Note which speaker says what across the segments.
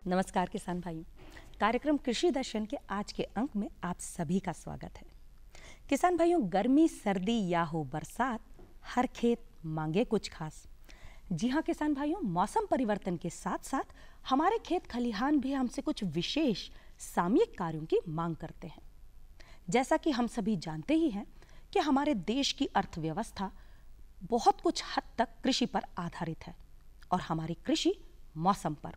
Speaker 1: नमस्कार किसान भाइयों, कार्यक्रम कृषि दर्शन के आज के अंक में आप सभी का स्वागत है। किसान भाइयों, गर्मी सर्दी या हो बरसात, हर खेत मांगे कुछ खास। जी हाँ किसान भाइयों, मौसम परिवर्तन के साथ साथ हमारे खेत खलिहान भी हमसे कुछ विशेष सामयिक कार्यों की मांग करते हैं। जैसा कि हम सभी जानते ही हैं कि हमारे देश की अर्थव्यवस्था बहुत कुछ हद तक कृषि पर आधारित है और हमारी कृषि मौसम पर।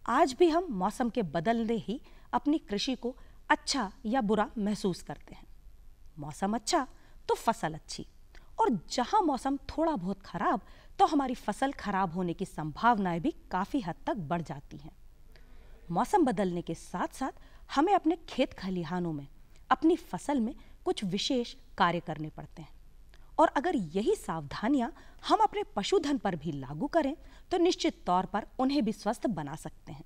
Speaker 1: आज भी हम मौसम के बदलने ही अपनी कृषि को अच्छा या बुरा महसूस करते हैं। मौसम अच्छा तो फसल अच्छी, और जहां मौसम थोड़ा बहुत खराब तो हमारी फसल खराब होने की संभावनाएं भी काफी हद तक बढ़ जाती हैं। मौसम बदलने के साथ साथ हमें अपने खेत खलिहानों में अपनी फसल में कुछ विशेष कार्य करने पड़ते हैं, और अगर यही सावधानियां हम अपने पशुधन पर भी लागू करें तो निश्चित तौर पर उन्हें भी स्वस्थ बना सकते हैं।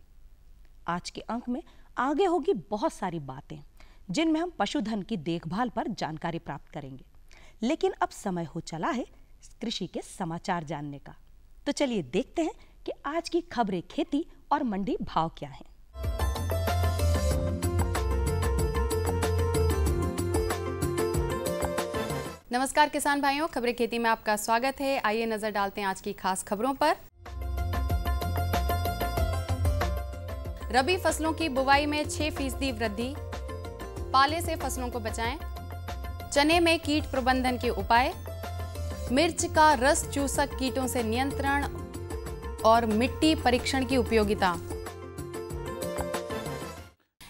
Speaker 1: आज के अंक में आगे होगी बहुत सारी बातें जिनमें हम पशुधन की देखभाल पर जानकारी प्राप्त करेंगे, लेकिन अब समय हो चला है कृषि के समाचार जानने का। तो चलिए देखते हैं कि आज की खबरें खेती और मंडी भाव क्या हैं।
Speaker 2: नमस्कार किसान भाइयों, खबरें खेती में आपका स्वागत है। आइए नजर डालते हैं आज की खास खबरों पर। रबी फसलों की बुवाई में 6% वृद्धि, पाले से फसलों को बचाएं। चने में कीट प्रबंधन के उपाय, मिर्च का रस चूसक कीटों से नियंत्रण और मिट्टी परीक्षण की उपयोगिता।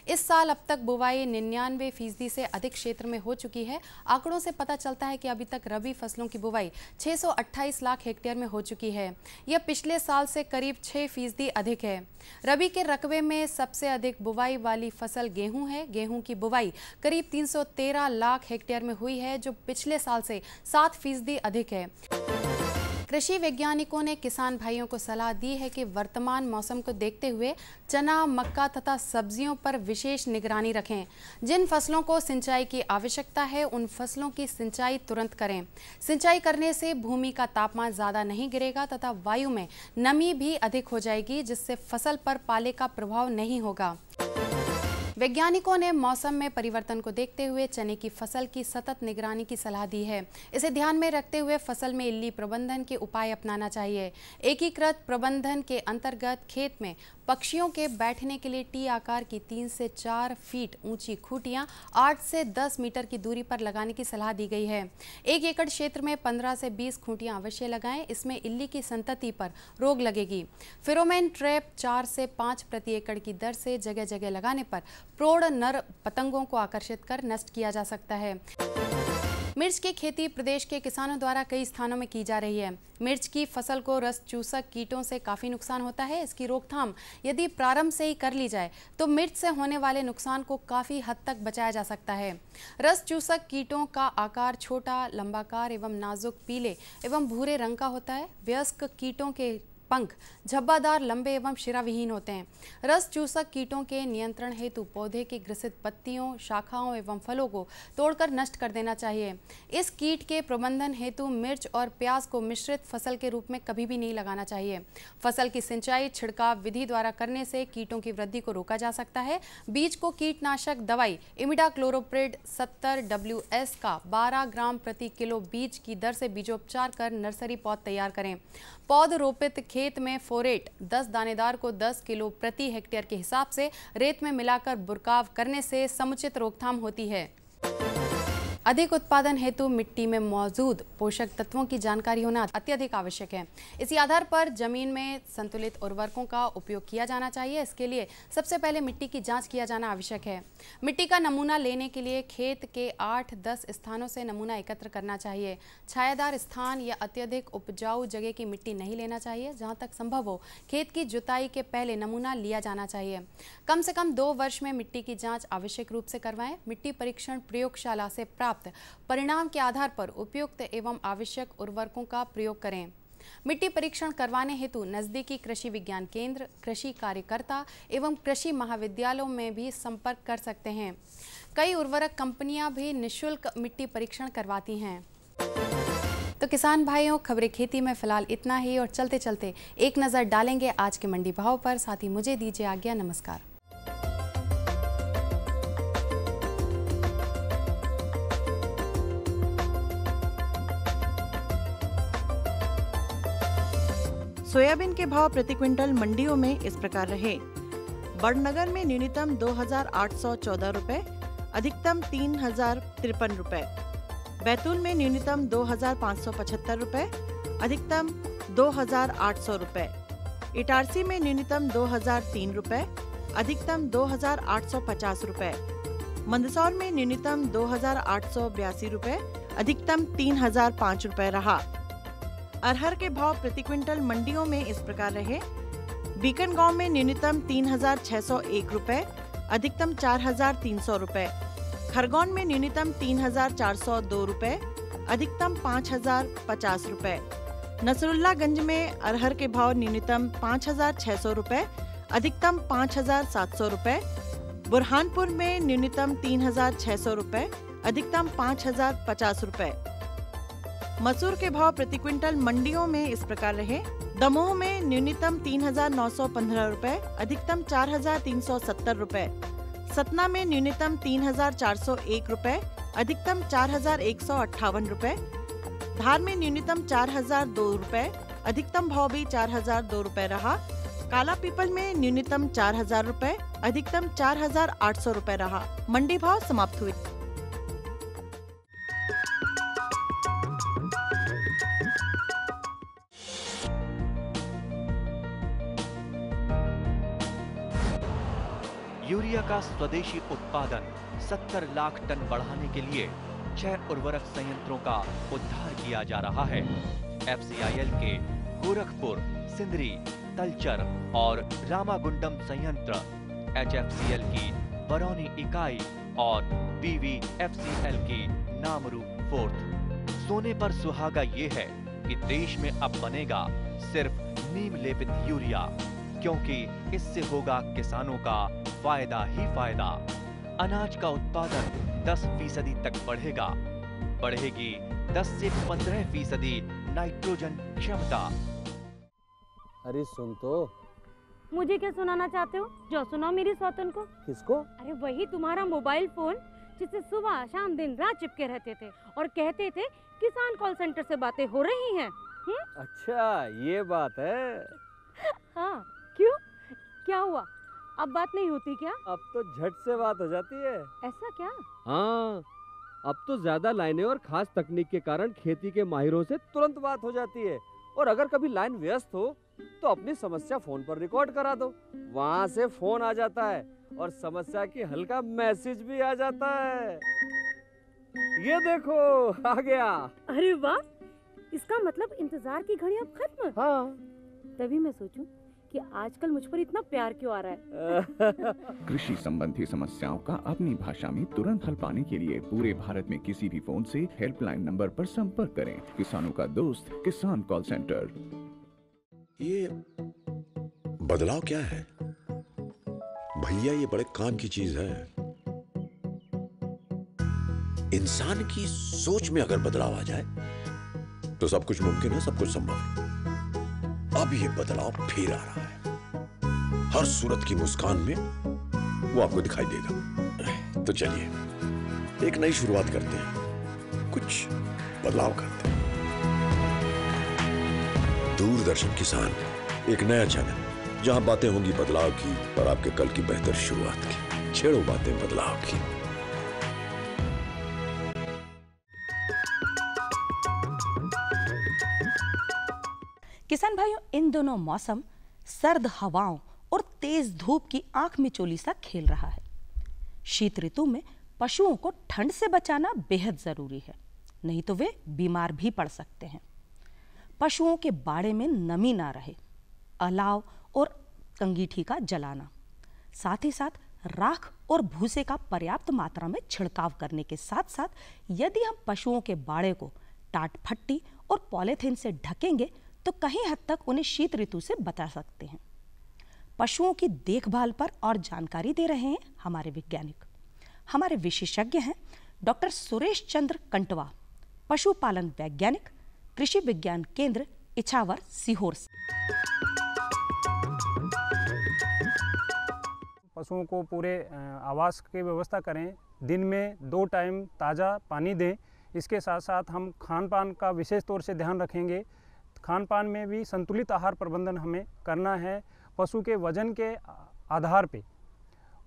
Speaker 2: इस साल अब तक बुवाई 99% से अधिक क्षेत्र में हो चुकी है। आंकड़ों से पता चलता है कि अभी तक रबी फसलों की बुवाई 628 लाख हेक्टेयर में हो चुकी है। यह पिछले साल से करीब 6% अधिक है। रबी के रकबे में सबसे अधिक बुवाई वाली फसल गेहूं है। गेहूं की बुवाई करीब 313 लाख हेक्टेयर में हुई है, जो पिछले साल से 7% अधिक है। कृषि वैज्ञानिकों ने किसान भाइयों को सलाह दी है कि वर्तमान मौसम को देखते हुए चना, मक्का तथा सब्जियों पर विशेष निगरानी रखें। जिन फसलों को सिंचाई की आवश्यकता है उन फसलों की सिंचाई तुरंत करें। सिंचाई करने से भूमि का तापमान ज़्यादा नहीं गिरेगा तथा वायु में नमी भी अधिक हो जाएगी, जिससे फसल पर पाले का प्रभाव नहीं होगा। वैज्ञानिकों ने मौसम में परिवर्तन को देखते हुए चने की फसल की सतत निगरानी की सलाह दी है। इसे ध्यान में रखते हुए फसल में इल्ली प्रबंधन के उपाय अपनाना चाहिए। एकीकृत प्रबंधन के अंतर्गत खेत में पक्षियों के बैठने के लिए टी आकार की 3 से 4 फीट ऊंची खूंटियां 8 से 10 मीटर की दूरी पर लगाने की सलाह दी गई है। 1 एकड़ क्षेत्र में 15 से 20 खूंटियां अवश्य लगाएं। इसमें इल्ली की संतति पर रोक लगेगी। फेरोमोन ट्रैप 4 से 5 प्रति एकड़ की दर से जगह जगह लगाने पर प्रौढ़ नर पतंगों को आकर्षित कर नष्ट किया जा सकता है। मिर्च की खेती प्रदेश के किसानों द्वारा कई स्थानों में की जा रही है। मिर्च की फसल को रस चूसक कीटों से काफ़ी नुकसान होता है। इसकी रोकथाम यदि प्रारंभ से ही कर ली जाए तो मिर्च से होने वाले नुकसान को काफ़ी हद तक बचाया जा सकता है। रस चूसक कीटों का आकार छोटा, लंबाकार एवं नाजुक पीले एवं भूरे रंग का होता है। वयस्क कीटों के पंख झब्बादार, लंबे एवं शिराविहीन होते हैं। रस चूसक कीटों के नियंत्रण हेतु पौधे की ग्रसित पत्तियों, शाखाओं एवं फलों को तोड़कर नष्ट कर देना चाहिए। इस कीट के प्रबंधन हेतु मिर्च और प्याज को मिश्रित फसल के रूप में कभी भी नहीं लगाना चाहिए। फसल की सिंचाई छिड़काव विधि द्वारा करने से कीटों की वृद्धि को रोका जा सकता है। बीज को कीटनाशक दवाई इमिडाक्लोप्रिड 70 WS का 12 ग्राम प्रति किलो बीज की दर से बीजोपचार कर नर्सरी पौध तैयार करें। पौध रोपित खेत में फोरेट 10 दानेदार को 10 किलो प्रति हेक्टेयर के हिसाब से रेत में मिलाकर बुरकाव करने से समुचित रोकथाम होती है। अधिक उत्पादन हेतु मिट्टी में मौजूद पोषक तत्वों की जानकारी होना अत्यधिक आवश्यक है। इसी आधार पर जमीन में संतुलित उर्वरकों का उपयोग किया जाना चाहिए। इसके लिए सबसे पहले मिट्टी की जांच किया जाना आवश्यक है। मिट्टी का नमूना लेने के लिए खेत के 8-10 स्थानों से नमूना एकत्र करना चाहिए। छायादार स्थान या अत्यधिक उपजाऊ जगह की मिट्टी नहीं लेना चाहिए। जहाँ तक संभव हो खेत की जुताई के पहले नमूना लिया जाना चाहिए। कम से कम 2 वर्ष में मिट्टी की जाँच आवश्यक रूप से करवाएं। मिट्टी परीक्षण प्रयोगशाला से प्राप्त परिणाम के आधार पर उपयुक्त एवं आवश्यक उर्वरकों का प्रयोग करें। मिट्टी परीक्षण करवाने हेतु नजदीकी कृषि विज्ञान केंद्र, कृषि कार्यकर्ता एवं कृषि महाविद्यालयों में भी संपर्क कर सकते हैं। कई उर्वरक कंपनियां भी निःशुल्क मिट्टी परीक्षण करवाती हैं। तो किसान भाइयों, खबरें खेती में फिलहाल इतना ही और चलते चलते एक नज़र डालेंगे आज के मंडी भाव पर। साथ ही मुझे दीजिए आज्ञा। नमस्कार।
Speaker 3: सोयाबीन के भाव प्रति क्विंटल मंडियों में इस प्रकार रहे। बड़नगर में न्यूनतम 2,814 रुपए, अधिकतम 3,053 रुपए। बैतूल में न्यूनतम 2,575 रुपए, अधिकतम 2,800 रुपए। इटारसी में न्यूनतम 2,003 रुपए, अधिकतम 2,850 रुपए। मंदसौर में न्यूनतम 2,882 रुपए, अधिकतम 3,005 रुपए रहा। अरहर के भाव प्रति क्विंटल मंडियों में इस प्रकार रहे। बीकनगांव में न्यूनतम 3,601 रुपए, अधिकतम 4,300 रुपए। खरगोन में न्यूनतम 3,402 रुपए, अधिकतम 5,050 रुपए। नसरुल्लागंज में अरहर के भाव न्यूनतम 5,600 रुपए, अधिकतम 5,700 रुपए। बुरहानपुर में न्यूनतम 3,600 रुपए, अधिकतम 5,050 रुपए। मसूर के भाव प्रति क्विंटल मंडियों में इस प्रकार रहे। दमोह में न्यूनतम 3,915 रुपए, अधिकतम 4,370 रुपए। सतना में न्यूनतम 3,401 रुपए, अधिकतम 4,158 रुपए। धार में न्यूनतम 4,002 रुपए, अधिकतम भाव भी 4,002 रुपए रहा। काला पीपल में न्यूनतम 4,000 रुपए, अधिकतम 4,800 रुपए रहा। मंडी भाव समाप्त हुए।
Speaker 4: यूरिया का स्वदेशी उत्पादन 70 लाख टन बढ़ाने के लिए 6 उर्वरक संयंत्रों का उद्धार किया जा रहा है। FCIL के गोरखपुर, सिंदरी, तलचर और रामागुंडम संयंत्र, HFCL की बरौनी इकाई और BVFCL की नामरू फोर्थ। सोने पर सुहागा ये है कि देश में अब बनेगा सिर्फ नीम लेपित यूरिया, क्योंकि इससे होगा किसानों का फायदा ही फायदा। अनाज का उत्पादन 10% तक बढ़ेगा। बढ़ेगी 10 से 15% नाइट्रोजन क्षमता।
Speaker 5: अरे सुन तो।
Speaker 6: मुझे क्या सुनाना चाहते हो? जो सुनाओ मेरी सौतन को।
Speaker 5: किसको?
Speaker 6: अरे वही तुम्हारा मोबाइल फोन जिससे सुबह शाम दिन रात चिपके रहते थे और कहते थे किसान कॉल सेंटर से बातें हो रही हैं।
Speaker 5: अच्छा ये बात है।
Speaker 6: हाँ क्यों, क्या हुआ? अब बात नहीं होती क्या?
Speaker 5: अब तो झट से बात हो जाती है।
Speaker 6: ऐसा क्या?
Speaker 5: हाँ, अब तो ज्यादा लाइनें और खास तकनीक के कारण खेती के माहिरों से तुरंत बात हो जाती है। और अगर कभी लाइन व्यस्त हो तो अपनी समस्या फोन पर रिकॉर्ड करा दो, वहाँ से फोन आ जाता है और समस्या की हल का मैसेज भी आ जाता है। ये देखो आ गया।
Speaker 6: अरे वाह, इसका मतलब इंतजार की घड़ी अब खत्म।
Speaker 5: हाँ,
Speaker 6: तभी मैं सोचूं कि आजकल मुझ पर इतना प्यार क्यों आ रहा है।
Speaker 7: कृषि संबंधी समस्याओं का अपनी भाषा में तुरंत हल पाने के लिए पूरे भारत में किसी भी फोन से हेल्पलाइन नंबर पर संपर्क करें। किसानों का दोस्त किसान कॉल सेंटर।
Speaker 8: ये बदलाव क्या है भैया? ये बड़े काम की चीज है। इंसान की सोच में अगर बदलाव आ जाए तो सब कुछ मुमकिन है, सब कुछ संभव है। अब ये बदलाव फिर आ रहा है। हर सूरत की मुस्कान में वो आपको दिखाई देगा। तो चलिए एक नई शुरुआत करते हैं, कुछ बदलाव करते हैं। दूरदर्शन किसान, एक नया चैनल जहां बातें होंगी बदलाव की और आपके कल की बेहतर शुरुआत की। छेड़ो बातें बदलाव की।
Speaker 1: किसान भाइयों, इन दोनों मौसम सर्द हवाओं और तेज धूप की आंख में चोली सा खेल रहा है। शीत ऋतु में पशुओं को ठंड से बचाना बेहद जरूरी है, नहीं तो वे बीमार भी पड़ सकते हैं। पशुओं के बाड़े में नमी ना रहे, अलाव और कंगीठी का जलाना, साथ ही साथ राख और भूसे का पर्याप्त मात्रा में छिड़काव करने के साथ साथ यदि हम पशुओं के बाड़े को टाट फट्टी और पॉलीथीन से ढकेंगे तो कहीं हद तक उन्हें शीत ऋतु से बचा सकते हैं। पशुओं की देखभाल पर और जानकारी दे रहे हैं हमारे वैज्ञानिक। हमारे विशेषज्ञ हैं डॉक्टर सुरेश चंद्र कंटवा, पशुपालन वैज्ञानिक, कृषि विज्ञान केंद्र इछावर सीहोर से।
Speaker 9: पशुओं को पूरे आवास की व्यवस्था करें, दिन में 2 टाइम ताज़ा पानी दें। इसके साथ साथ हम खान पान का विशेष तौर से ध्यान रखेंगे। खान पान में भी संतुलित आहार प्रबंधन हमें करना है। पशु के वजन के आधार पे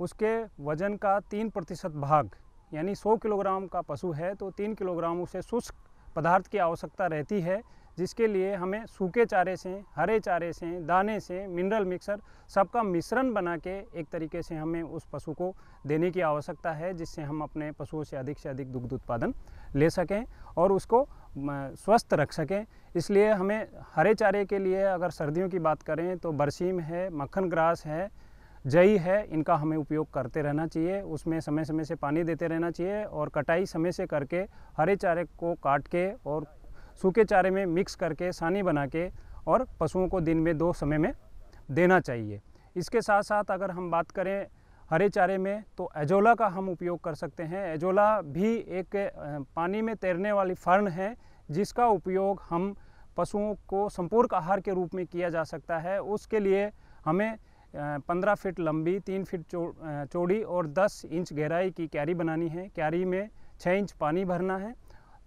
Speaker 9: उसके वजन का 3% भाग, यानी 100 किलोग्राम का पशु है तो 3 किलोग्राम उसे शुष्क पदार्थ की आवश्यकता रहती है, जिसके लिए हमें सूखे चारे से, हरे चारे से, दाने से, मिनरल मिक्सर सबका मिश्रण बना के एक तरीके से हमें उस पशु को देने की आवश्यकता है, जिससे हम अपने पशुओं से अधिक दुग्ध उत्पादन ले सकें और उसको स्वस्थ रख सकें। इसलिए हमें हरे चारे के लिए अगर सर्दियों की बात करें तो बरसीम है, मक्खन ग्रास है, जई है, इनका हमें उपयोग करते रहना चाहिए। उसमें समय समय से पानी देते रहना चाहिए और कटाई समय से करके हरे चारे को काट के और सूखे चारे में मिक्स करके सानी बना के और पशुओं को दिन में 2 समय में देना चाहिए। इसके साथ साथ अगर हम बात करें हरे चारे में तो एजोला का हम उपयोग कर सकते हैं। एजोला भी एक पानी में तैरने वाली फर्न है, जिसका उपयोग हम पशुओं को संपूरक आहार के रूप में किया जा सकता है। उसके लिए हमें 15 फीट लंबी, 3 फीट चौड़ी और 10 इंच गहराई की क्यारी बनानी है। क्यारी में 6 इंच पानी भरना है,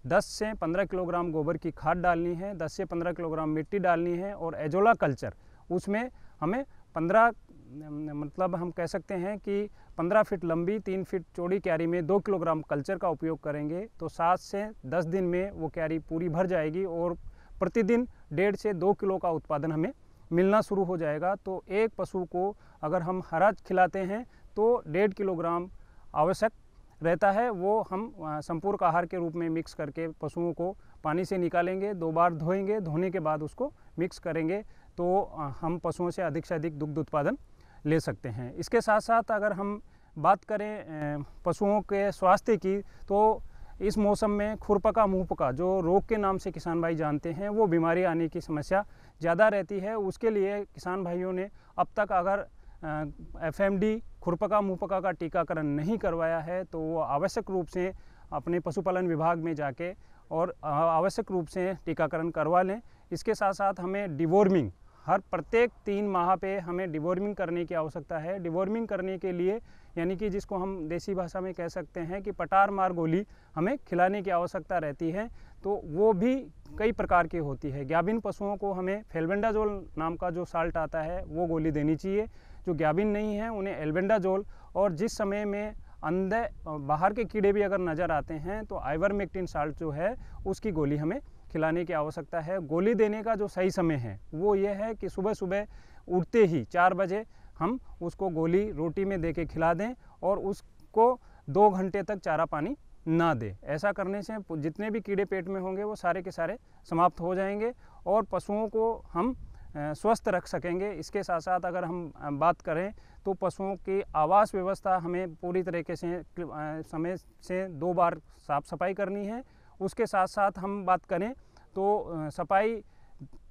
Speaker 9: 10 से 15 किलोग्राम गोबर की खाद डालनी है, 10 से 15 किलोग्राम मिट्टी डालनी है और एजोला कल्चर उसमें हमें 15 मतलब हम कह सकते हैं कि 15 फीट लंबी 3 फीट चौड़ी क्यारी में 2 किलोग्राम कल्चर का उपयोग करेंगे तो 7 से 10 दिन में वो क्यारी पूरी भर जाएगी और प्रतिदिन 1.5 से 2 किलो का उत्पादन हमें मिलना शुरू हो जाएगा। तो एक पशु को अगर हम हरा खिलाते हैं तो 1.5 किलोग्राम आवश्यक रहता है। वो हम संपूरक आहार के रूप में मिक्स करके पशुओं को पानी से निकालेंगे, 2 बार धोएंगे, धोने के बाद उसको मिक्स करेंगे तो हम पशुओं से अधिक दुग्ध उत्पादन ले सकते हैं। इसके साथ साथ अगर हम बात करें पशुओं के स्वास्थ्य की तो इस मौसम में खुरपका मुंहपका जो रोग के नाम से किसान भाई जानते हैं, वो बीमारी आने की समस्या ज़्यादा रहती है। उसके लिए किसान भाइयों ने अब तक अगर FMD खुरपका मुंहपका का टीकाकरण नहीं करवाया है तो वो आवश्यक रूप से अपने पशुपालन विभाग में जाके और आवश्यक रूप से टीकाकरण करवा लें। इसके साथ साथ हमें डिवॉर्मिंग हर प्रत्येक 3 माह पे हमें डिवॉर्मिंग करने की आवश्यकता है। डिवॉर्मिंग करने के लिए यानी कि जिसको हम देसी भाषा में कह सकते हैं कि पटार मार गोली हमें खिलाने की आवश्यकता रहती है। तो वो भी कई प्रकार की होती है। ग्याबिन पशुओं को हमें फेल्बेंडाजोल नाम का जो साल्ट आता है वो गोली देनी चाहिए। जो ग्याबिन नहीं है उन्हें एल्बेंडाजोल, और जिस समय में अंदर बाहर के कीड़े भी अगर नज़र आते हैं तो आइवरमेक्टिन साल्ट जो है उसकी गोली हमें खिलाने की आवश्यकता है। गोली देने का जो सही समय है वो ये है कि सुबह सुबह उठते ही 4 बजे हम उसको गोली रोटी में दे के खिला दें और उसको 2 घंटे तक चारा पानी ना दें। ऐसा करने से जितने भी कीड़े पेट में होंगे वो सारे के सारे समाप्त हो जाएंगे और पशुओं को हम स्वस्थ रख सकेंगे। इसके साथ साथ अगर हम बात करें तो पशुओं की आवास व्यवस्था हमें पूरी तरीके से समय से 2 बार साफ़ सफाई करनी है। उसके साथ साथ हम बात करें तो सफाई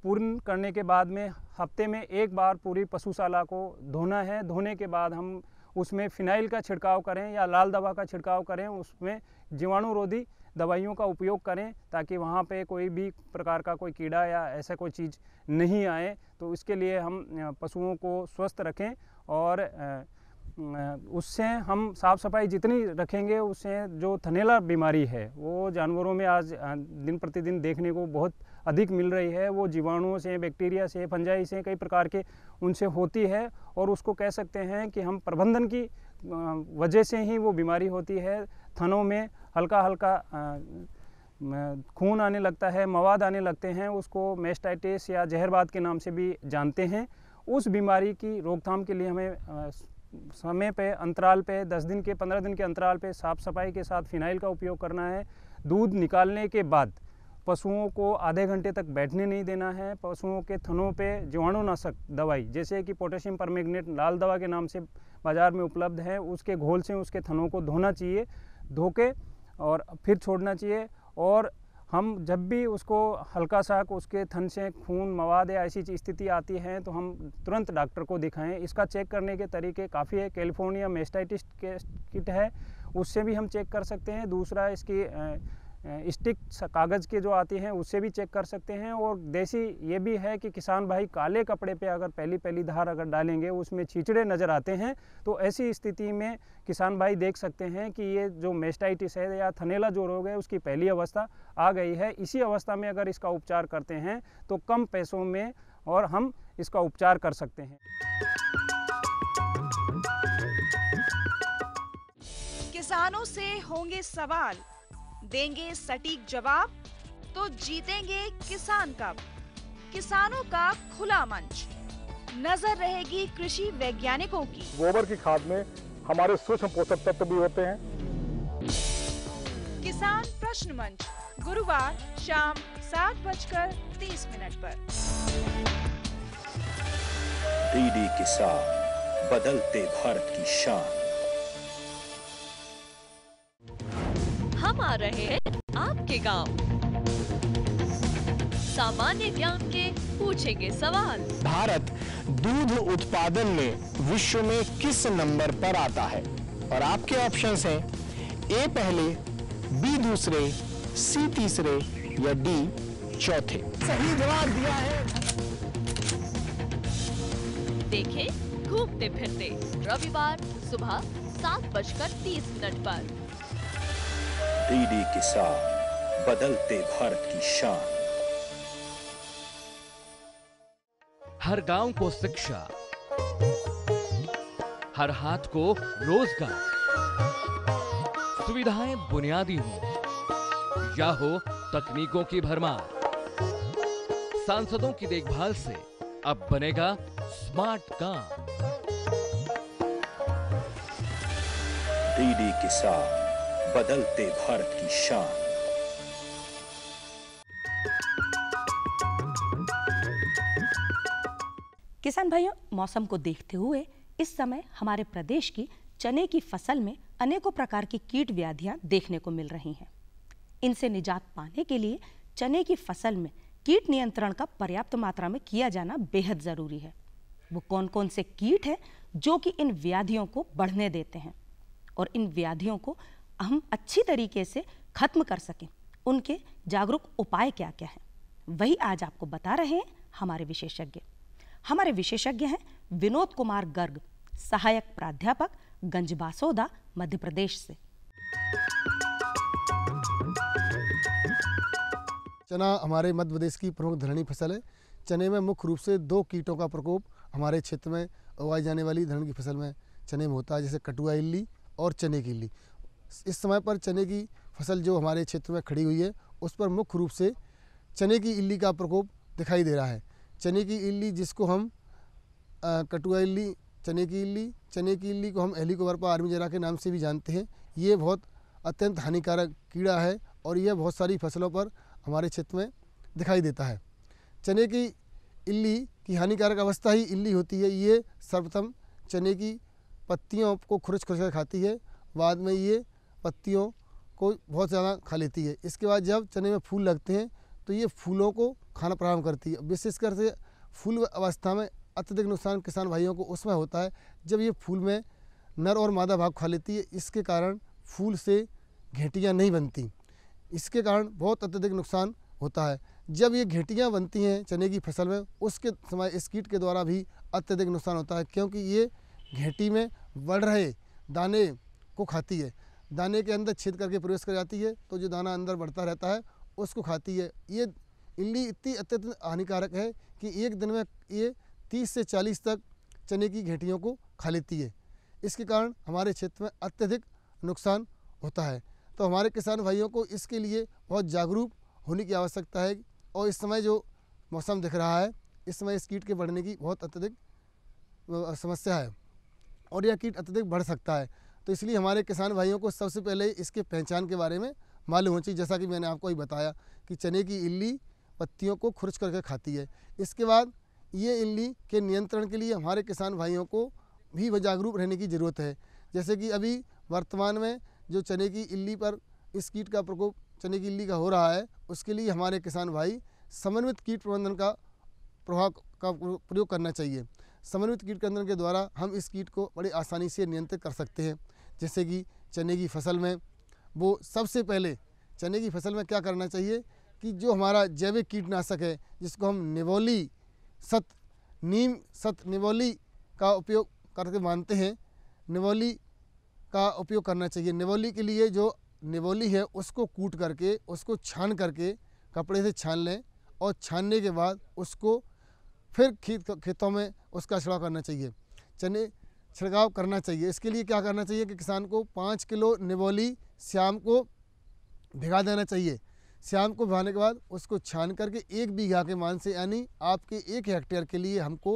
Speaker 9: पूर्ण करने के बाद में हफ्ते में 1 बार पूरी पशुशाला को धोना है। धोने के बाद हम उसमें फिनाइल का छिड़काव करें या लाल दवा का छिड़काव करें, उसमें जीवाणुरोधी दवाइयों का उपयोग करें ताकि वहाँ पे कोई भी प्रकार का कोई कीड़ा या ऐसा कोई चीज़ नहीं आए। तो इसके लिए हम पशुओं को स्वस्थ रखें और उससे हम साफ़ सफाई जितनी रखेंगे उससे जो थनैला बीमारी है वो जानवरों में आज दिन प्रतिदिन देखने को बहुत अधिक मिल रही है। वो जीवाणुओं से, बैक्टीरिया से, फंजाई से, कई प्रकार के उनसे होती है और उसको कह सकते हैं कि हम प्रबंधन की वजह से ही वो बीमारी होती है। थनों में हल्का हल्का खून आने लगता है, मवाद आने लगते हैं, उसको मेस्टाइटिस या जहरबाद के नाम से भी जानते हैं। उस बीमारी की रोकथाम के लिए हमें समय पे, अंतराल पे, 10 दिन के 15 दिन के अंतराल पे साफ़ सफाई के साथ फिनाइल का उपयोग करना है। दूध निकालने के बाद पशुओं को आधे घंटे तक बैठने नहीं देना है। पशुओं के थनों पे जीवाणुनाशक दवाई जैसे कि पोटेशियम परमैंगनेट लाल दवा के नाम से बाज़ार में उपलब्ध है, उसके घोल से उसके थनों को धोना चाहिए, धो के और फिर छोड़ना चाहिए। और हम जब भी उसको हल्का सा उसके थन से खून, मवाद या ऐसी स्थिति आती है तो हम तुरंत डॉक्टर को दिखाएं। इसका चेक करने के तरीके काफ़ी है। कैलिफोर्निया मेस्टाइटिस के किट है, उससे भी हम चेक कर सकते हैं। दूसरा इसकी स्टिक कागज़ के जो आती हैं उससे भी चेक कर सकते हैं। और देसी ये भी है कि किसान भाई काले कपड़े पे अगर पहली धार अगर डालेंगे उसमें छींचड़े नज़र आते हैं, तो ऐसी स्थिति में किसान भाई देख सकते हैं कि ये जो मेस्टाइटिस है या थनैला जो रोग है उसकी पहली अवस्था आ गई है। इसी अवस्था में अगर इसका उपचार करते हैं तो कम पैसों में और हम इसका उपचार कर सकते हैं।
Speaker 10: किसानों से होंगे सवाल, देंगे सटीक जवाब, तो जीतेंगे किसान कप। किसानों का खुला मंच, नजर रहेगी कृषि वैज्ञानिकों की।
Speaker 11: गोबर की खाद में हमारे सूक्ष्म पोषक तत्व भी होते हैं।
Speaker 10: किसान प्रश्न मंच, गुरुवार शाम 7:30 पर।
Speaker 12: डीडी किसान, बदलते भारत की शान।
Speaker 13: हम आ रहे हैं आपके गांव। सामान्य ज्ञान के पूछेंगे सवाल।
Speaker 14: भारत दूध उत्पादन में विश्व में किस नंबर पर आता है? और आपके ऑप्शंस हैं ए पहले, बी दूसरे, सी तीसरे या डी चौथे। सही जवाब दिया है।
Speaker 13: देखें घूमते फिरते रविवार सुबह 7:30 पर।
Speaker 12: डीडी किसान, बदलते भारत की शान।
Speaker 4: हर गांव को शिक्षा, हर हाथ को रोजगार, सुविधाएं बुनियादी हो या हो तकनीकों की भरमार, सांसदों की देखभाल से अब बनेगा स्मार्ट काम।
Speaker 12: डीडी किसान, बदलते भारत की शान।
Speaker 1: किसान भाइयों, मौसम को देखते हुए इस समय हमारे प्रदेश की चने की फसल में अनेकों प्रकार की कीट व्याधियां देखने को मिल रही हैं। इनसे निजात पाने के लिए चने की फसल में कीट नियंत्रण का पर्याप्त मात्रा में किया जाना बेहद जरूरी है। वो कौन कौन से कीट हैं जो कि इन व्याधियों को बढ़ने देते हैं और इन व्याधियों को हम अच्छी तरीके से खत्म कर सकें, उनके जागरूक उपाय क्या क्या हैं, वही आज आपको बता रहे हैं हमारे विशेषज्ञ। हमारे विशेषज्ञ हैं विनोद कुमार गर्ग, सहायक प्राध्यापक, गंजबासोदा, मध्य प्रदेश से।
Speaker 15: चना हमारे मध्य प्रदेश की प्रमुख दलहनी फसल है। चने में मुख्य रूप से 2 कीटों का प्रकोप हमारे क्षेत्र में उगाई जाने वाली दलहन की फसल में चने में होता है, जैसे कटुआ इल्ली और चने की इल्ली। इस समय पर चने की फसल जो हमारे क्षेत्र में खड़ी हुई है उस पर मुख्य रूप से चने की इल्ली का प्रकोप दिखाई दे रहा है। चने की इल्ली जिसको हम कटुआ इल्ली, चने की इल्ली को हम हेलिकोवर्पा आर्मीजेरा के नाम से भी जानते हैं। ये बहुत अत्यंत हानिकारक कीड़ा है और यह बहुत सारी फसलों पर हमारे क्षेत्र में दिखाई देता है। चने की इल्ली की हानिकारक अवस्था ही इल्ली होती है। ये सर्वप्रथम चने की पत्तियों को खुरच कर खाती है, बाद में ये पत्तियों को बहुत ज़्यादा खा लेती है। इसके बाद जब चने में फूल लगते हैं तो ये फूलों को खाना प्रारंभ करती है। विशेषकर से फूल अवस्था में अत्यधिक नुकसान किसान भाइयों को उसमें होता है जब ये फूल में नर और मादा भाग खा लेती है। इसके कारण फूल से घेटियाँ नहीं बनती, इसके कारण बहुत अत्यधिक नुकसान होता है। जब ये घेटियाँ बनती हैं चने की फसल में उसके समय इस कीट के द्वारा भी अत्यधिक नुकसान होता है, क्योंकि ये घेटी में बढ़ रहे दाने को खाती है। दाने के अंदर छेद करके प्रवेश कर जाती है तो जो दाना अंदर बढ़ता रहता है उसको खाती है। ये इल्ली इतनी अत्यंत हानिकारक है कि एक दिन में ये 30 से 40 तक चने की घेटियों को खा लेती है। इसके कारण हमारे क्षेत्र में अत्यधिक नुकसान होता है। तो हमारे किसान भाइयों को इसके लिए बहुत जागरूक होने की आवश्यकता है। और इस समय जो मौसम दिख रहा है इस समय इस कीट के बढ़ने की बहुत अत्यधिक समस्या है और यह कीट अत्यधिक बढ़ सकता है। तो इसलिए हमारे किसान भाइयों को सबसे पहले इसके पहचान के बारे में मालूम होना चाहिए। जैसा कि मैंने आपको ही बताया कि चने की इल्ली पत्तियों को खुरच करके खाती है। इसके बाद ये इल्ली के नियंत्रण के लिए हमारे किसान भाइयों को भी जागरूक रहने की ज़रूरत है। जैसे कि अभी वर्तमान में जो चने की इल्ली पर इस कीट का प्रकोप चने की इल्ली का हो रहा है, उसके लिए हमारे किसान भाई समन्वित कीट प्रबंधन का प्रयोग करना चाहिए। समन्वित कीट प्रबंधन के द्वारा हम इस कीट को बड़ी आसानी से नियंत्रित कर सकते हैं। जैसे कि चने की फसल में वो सबसे पहले चने की फसल में क्या करना चाहिए कि जो हमारा जैविक कीटनाशक है जिसको हम निवोली नीम निवोली का उपयोग करके मानते हैं, निवोली का उपयोग करना चाहिए। निवोली के लिए जो निवोली है उसको कूट करके उसको छान करके कपड़े से छान लें और छानने के बाद उसको फिर खेतों में उसका छिड़काव करना चाहिए, चने छिड़काव करना चाहिए। इसके लिए क्या करना चाहिए कि किसान को 5 किलो निवोली शाम को भिगा देना चाहिए। शाम को भिगाने के बाद उसको छान करके 1 बीघा के मान से यानी आपके 1 हेक्टेयर के लिए हमको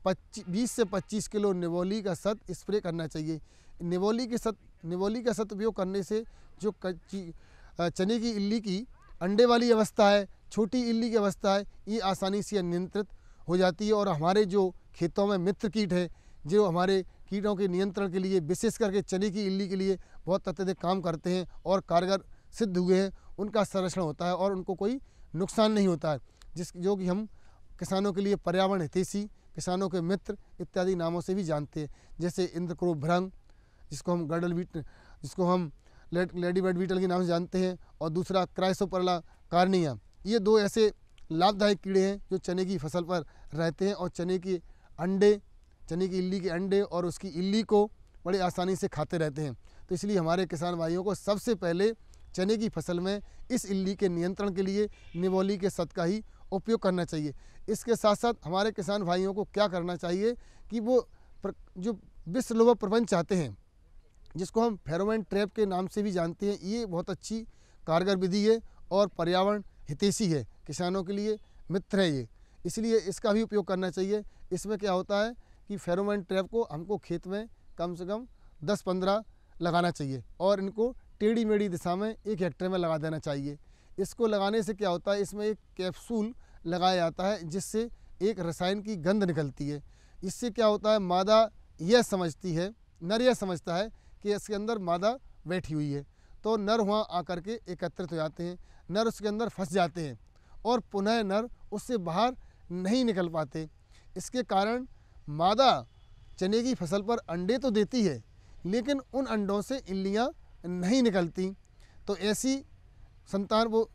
Speaker 15: 20 से 25 किलो निवोली का सत स्प्रे करना चाहिए। निवोली का सत उपयोग करने से जो चने की इल्ली की अंडे वाली अवस्था है, छोटी इल्ली की अवस्था है, ये आसानी से नियंत्रित हो जाती है और हमारे जो खेतों में मित्र कीट है जो हमारे कीटों के नियंत्रण के लिए विशेष करके चने की इल्ली के लिए बहुत अत्यधिक काम करते हैं और कारगर सिद्ध हुए हैं, उनका संरक्षण होता है और उनको कोई नुकसान नहीं होता है, जो कि हम किसानों के लिए पर्यावरण हितैषी, किसानों के मित्र इत्यादि नामों से भी जानते हैं। जैसे इंद्रक्रोप भृंग जिसको हम गर्डल बीट जिसको हम लेडी बर्ड बीटल के नाम से जानते हैं और दूसरा क्राइसोपरला कार्निया। ये 2 ऐसे लाभदायक कीड़े हैं जो चने की फसल पर रहते हैं और चने की इल्ली के अंडे और उसकी इल्ली को बड़े आसानी से खाते रहते हैं। तो इसलिए हमारे किसान भाइयों को सबसे पहले चने की फसल में इस इल्ली के नियंत्रण के लिए निवोली के सत का ही उपयोग करना चाहिए। इसके साथ साथ हमारे किसान भाइयों को क्या करना चाहिए कि वो जो विषलोभक प्रपंच चाहते हैं जिसको हम फेरोमोन ट्रैप के नाम से भी जानते हैं, ये बहुत अच्छी कारगर विधि है और पर्यावरण हितैषी है, किसानों के लिए मित्र है ये, इसलिए इसका भी उपयोग करना चाहिए। इसमें क्या होता है कि फेरोमोन ट्रैप को हमको खेत में कम से कम 10-15 लगाना चाहिए और इनको टेढ़ी मेढ़ी दिशा में 1 हेक्टेयर में लगा देना चाहिए। इसको लगाने से क्या होता है, इसमें एक कैप्सूल लगाया जाता है जिससे एक रसायन की गंध निकलती है। इससे क्या होता है, मादा यह समझती है, नर यह समझता है कि इसके अंदर मादा बैठी हुई है, तो नर वहाँ आकर के एकत्रित हो जाते हैं, नर उसके अंदर फंस जाते हैं और पुनः नर उससे बाहर नहीं निकल पाते। इसके कारण मादा चने की फसल पर अंडे तो देती है लेकिन उन अंडों से इल्लियाँ नहीं निकलती, तो ऐसी संतान वो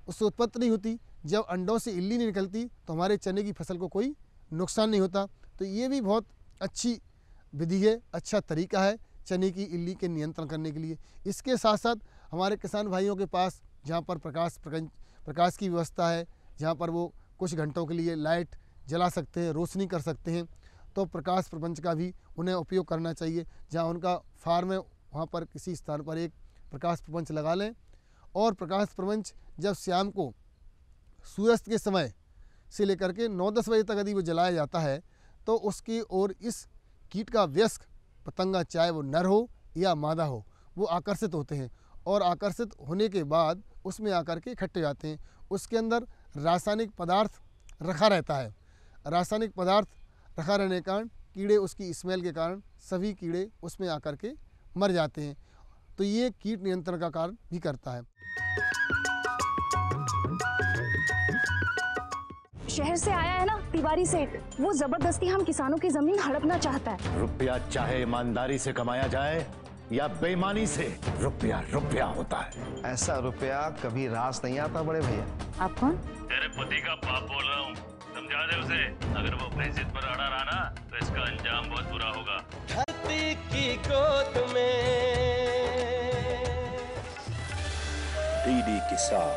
Speaker 15: उससे उत्पत्ति नहीं होती। जब अंडों से इल्ली नहीं निकलती तो हमारे चने की फसल को कोई नुकसान नहीं होता। तो ये भी बहुत अच्छी विधि है, अच्छा तरीका है चने की इल्ली के नियंत्रण करने के लिए। इसके साथ साथ हमारे किसान भाइयों के पास जहाँ पर प्रकाश की व्यवस्था है, जहाँ पर वो कुछ घंटों के लिए लाइट जला सकते हैं, रोशनी कर सकते हैं, तो प्रकाश प्रपंच का भी उन्हें उपयोग करना चाहिए। जहाँ उनका फार्म है वहाँ पर किसी स्थान पर एक प्रकाश प्रपंच लगा लें और प्रकाश प्रपंच जब शाम को सूर्यास्त के समय से लेकर के 9-10 बजे तक यदि वो जलाया जाता है तो उसकी ओर इस कीट का वयस्क पतंगा, चाहे वो नर हो या मादा हो, वो आकर्षित होते हैं और आकर्षित होने के बाद उसमें आकर के इकट्ठे जाते हैं। उसके अंदर रासायनिक पदार्थ रखा रहता है, रासायनिक पदार्थ रखा रहने के कारण कीड़े उसकी स्मेल के कारण सभी कीड़े उसमें आकर के मर जाते हैं, तो ये कीट नियंत्रण का कार्य भी करता है।
Speaker 16: शहर से आया है ना तिवारी सेठ, वो जबरदस्ती हम किसानों की जमीन हड़पना चाहता है।
Speaker 17: रुपया चाहे ईमानदारी से कमाया जाए या बेईमानी से, रुपया रुपया होता है।
Speaker 18: ऐसा रुपया कभी रास नहीं आता बड़े भैया।
Speaker 16: आप कौन?
Speaker 19: तेरे पति का बाप बोल रहा हूँ, समझा दे उसे। अगर वो अपनी जिद पर अड़ा रहा ना तो इसका अंजाम बहुत बुरा होगा।
Speaker 20: धरती की गोद में
Speaker 12: डीडी किसान,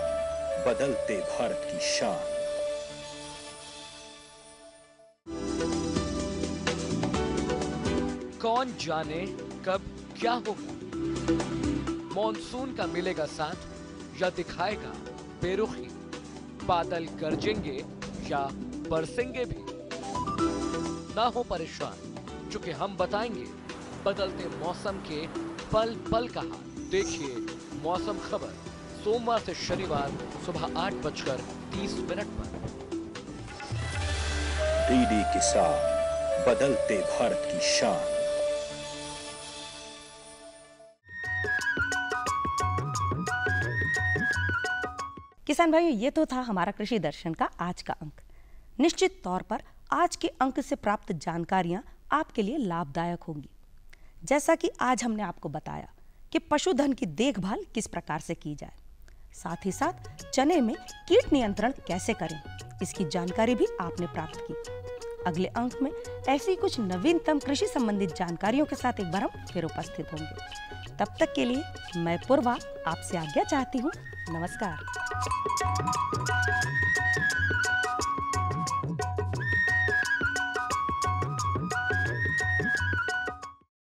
Speaker 12: बदलते भारत की शान।
Speaker 21: कौन जाने कब क्या होगा, मॉनसून का मिलेगा साथ या दिखाएगा बेरुखी, बादल गरजेंगे या बरसेंगे भी। ना हो परेशान, क्योंकि हम बताएंगे बदलते मौसम के पल पल का हाल। देखिए मौसम खबर सोमवार से शनिवार सुबह 8:30 पर।
Speaker 12: डीडी किसान, बदलते भारत की शान।
Speaker 1: किसान भाइयों, ये तो था हमारा कृषि दर्शन का आज का अंक। निश्चित तौर पर आज के अंक से प्राप्त जानकारियां आपके लिए लाभदायक होंगी। जैसा कि आज हमने आपको बताया कि पशुधन की देखभाल किस प्रकार से की जाए, साथ ही साथ चने में कीट नियंत्रण कैसे करें, इसकी जानकारी भी आपने प्राप्त की। अगले अंक में ऐसी कुछ नवीनतम कृषि संबंधित जानकारियों के साथ एक बार हम फिर उपस्थित होंगे। तब तक के लिए मैं पूर्वा आपसे आज्ञा चाहती हूँ। नमस्कार।